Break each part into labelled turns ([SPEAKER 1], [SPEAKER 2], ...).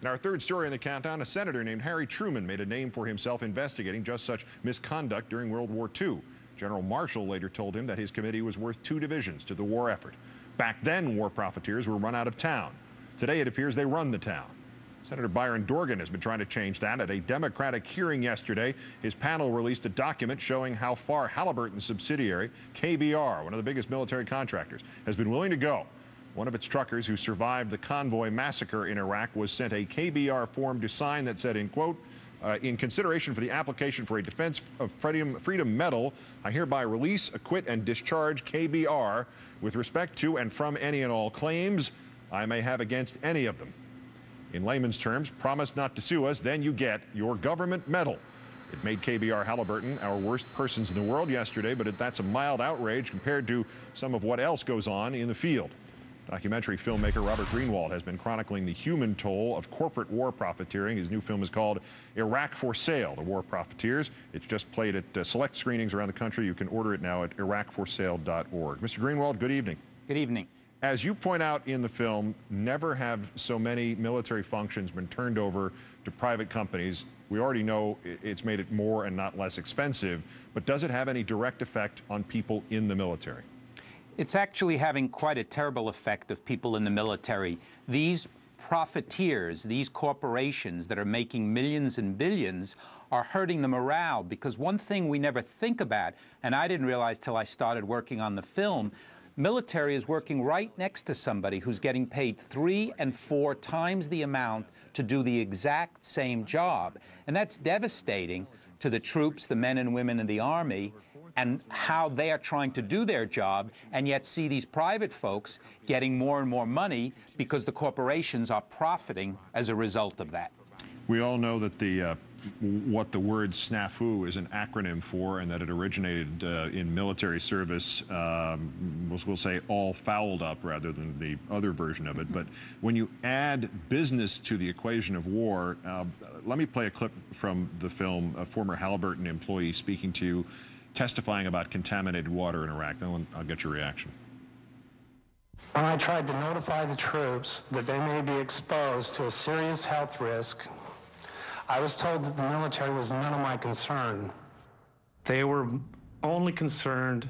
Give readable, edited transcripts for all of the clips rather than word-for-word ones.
[SPEAKER 1] In our third story in the countdown, a senator named Harry Truman made a name for himself investigating just such misconduct during World War II. General Marshall later told him that his committee was worth 2 divisions to the war effort. Back then, war profiteers were run out of town. Today, it appears they run the town. Senator Byron Dorgan has been trying to change that. At a Democratic hearing yesterday, his panel released a document showing how far Halliburton's subsidiary, KBR, one of the biggest military contractors, has been willing to go. One of its truckers who survived the convoy massacre in Iraq was sent a KBR form to sign that said, in quote, in consideration for the application for a Defense of Freedom Medal, I hereby release, acquit, and discharge KBR with respect to and from any and all claims I may have against any of them. In layman's terms, promise not to sue us, then you get your government medal. It made KBR Halliburton our worst persons in the world yesterday, but that's a mild outrage compared to some of what else goes on in the field. Documentary filmmaker Robert Greenwald has been chronicling the human toll of corporate war profiteering. His new film is called Iraq for Sale, The War Profiteers. It's just played at select screenings around the country. You can order it now at iraqforsale.org. Mr. Greenwald, good evening.
[SPEAKER 2] Good evening.
[SPEAKER 1] As you point out in the film, never have so many military functions been turned over to private companies. We already know it's made it more and not less expensive, but does it have any direct effect on people in the military?
[SPEAKER 2] It's actually having quite a terrible effect of people in the military. These profiteers, these corporations that are making millions and billions are hurting the morale, because one thing we never think about, and I didn't realize till I started working on the film, military is working right next to somebody who's getting paid 3 and 4 times the amount to do the exact same job. And that's devastating to the troops, the men and women in the Army, and how they are trying to do their job, and yet see these private folks getting more and more money because the corporations are profiting as a result of that.
[SPEAKER 1] We all know that what the word snafu is an acronym for, and that it originated in military service, we'll say all fouled up rather than the other version of it. But when you add business to the equation of war, let me play a clip from the film, a former Halliburton employee speaking to you, testifying about contaminated water in Iraq. Then I'll get your reaction.
[SPEAKER 3] When I tried to notify the troops that they may be exposed to a serious health risk, I was told that the military was none of my concern.
[SPEAKER 4] They were only concerned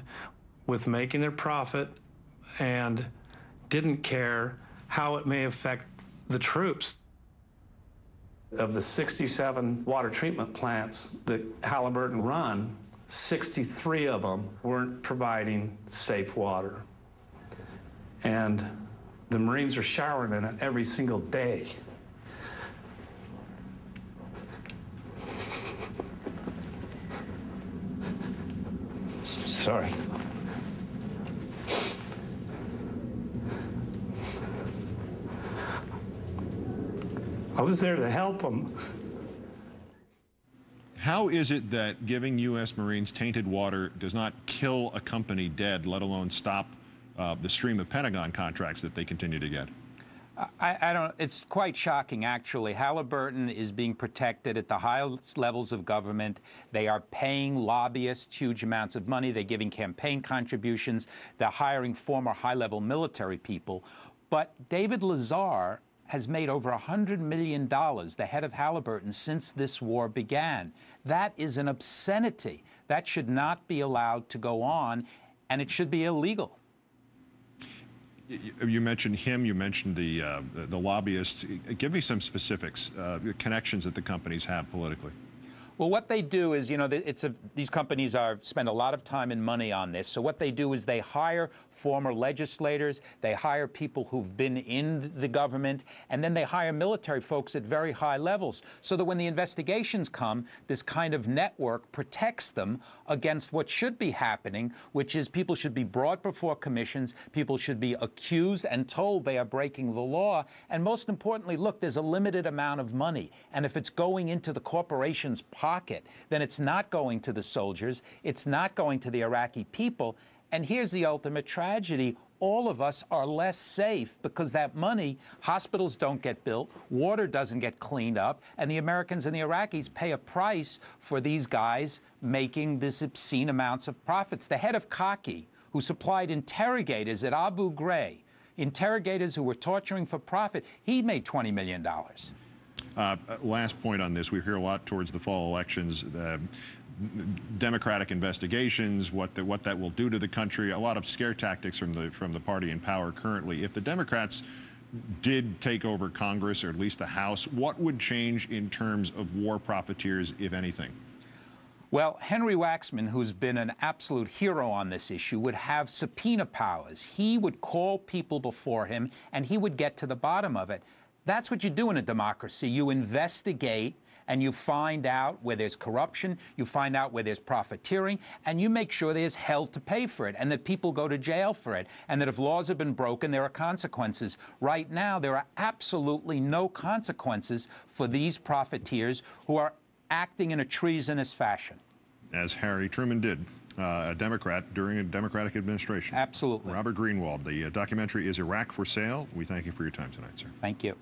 [SPEAKER 4] with making their profit and didn't care how it may affect the troops. Of the 67 water treatment plants that Halliburton run, 63 of them weren't providing safe water. And the Marines are showering in it every single day. Sorry. I was there to help them.
[SPEAKER 1] How is it that giving U.S. Marines tainted water does not kill a company dead, let alone stop the stream of Pentagon contracts that they continue to get?
[SPEAKER 2] I don't. It's quite shocking, actually. Halliburton is being protected at the highest levels of government. They are paying lobbyists huge amounts of money. They're giving campaign contributions. They're hiring former high-level military people. But David Lazar has made over $100 million, the head of Halliburton, since this war began. That is an obscenity. That should not be allowed to go on, and it should be illegal.
[SPEAKER 1] You mentioned him, you mentioned the lobbyists. Give me some specifics, connections that the companies have politically.
[SPEAKER 2] Well, what they do is, you know, these companies spend a lot of time and money on this. So what they do is they hire former legislators, they hire people who've been in the government, and then they hire military folks at very high levels, so that when the investigations come, this kind of network protects them against what should be happening, which is people should be brought before commissions, people should be accused and told they are breaking the law, and most importantly, look, there's a limited amount of money, and if it's going into the corporation's pocket, then it's not going to the soldiers, it's not going to the Iraqi people. And here's the ultimate tragedy. All of us are less safe because that money, hospitals don't get built, water doesn't get cleaned up, and the Americans and the Iraqis pay a price for these guys making this obscene amounts of profits. The head of Khaki, who supplied interrogators at Abu Ghraib, interrogators who were torturing for profit, he made $20 million.
[SPEAKER 1] Last point on this, we hear a lot towards the fall elections, Democratic investigations, what that will do to the country, a lot of scare tactics from the party in power currently. If the Democrats did take over Congress, or at least the House, what would change in terms of war profiteers, if anything?
[SPEAKER 2] Well, Henry Waxman, who's been an absolute hero on this issue, would have subpoena powers. He would call people before him, and he would get to the bottom of it. That's what you do in a democracy. You investigate, and you find out where there's corruption, you find out where there's profiteering, and you make sure there's hell to pay for it, and that people go to jail for it, and that if laws have been broken, there are consequences. Right now, there are absolutely no consequences for these profiteers who are acting in a treasonous fashion. As
[SPEAKER 1] Harry Truman did, a Democrat during a Democratic administration.
[SPEAKER 2] Absolutely.
[SPEAKER 1] Robert Greenwald. The documentary is Iraq for Sale. We thank you for your time tonight, sir.
[SPEAKER 2] Thank you.